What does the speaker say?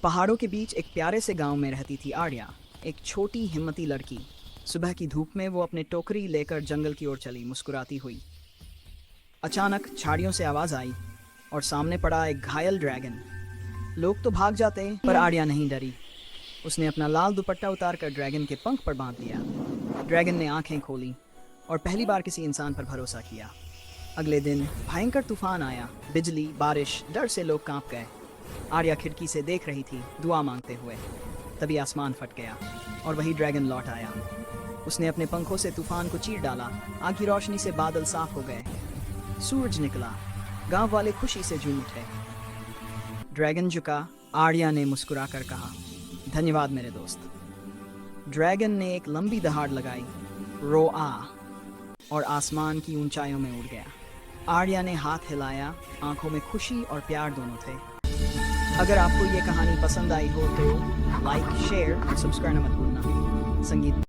पहाड़ों के बीच एक प्यारे से गांव में रहती थी आर्या, एक छोटी हिम्मती लड़की। सुबह की धूप में वो अपने टोकरी लेकर जंगल की ओर चली, मुस्कुराती हुई। अचानक झाड़ियों से आवाज आई और सामने पड़ा एक घायल ड्रैगन। लोग तो भाग जाते, पर आर्या नहीं डरी। उसने अपना लाल दुपट्टा उतारकर ड्रैगन के पंख पर बांध लिया। ड्रैगन ने आंखें खोली और पहली बार किसी इंसान पर भरोसा किया। अगले दिन भयंकर तूफान आया, बिजली, बारिश, डर से लोग कांप गए। आर्या खिड़की से देख रही थी, दुआ मांगते हुए। तभी आसमान फट गया और वही ड्रैगन लौट आया। उसने अपने पंखों से तूफान को चीर डाला। आग की रोशनी से बादल साफ हो गए, सूरज निकला। गांव वाले खुशी से झूम उठे। ड्रैगन झुका। आर्या ने मुस्कुराकर कहा, धन्यवाद मेरे दोस्त। ड्रैगन ने एक लंबी दहाड़ लगाई, रोआ और आसमान की ऊंचाइयों में उड़ गया। आर्या ने हाथ हिलाया, आंखों में खुशी और प्यार दोनों थे। अगर आपको ये कहानी पसंद आई हो तो लाइक, शेयर और सब्सक्राइब मत भूलना। संगीत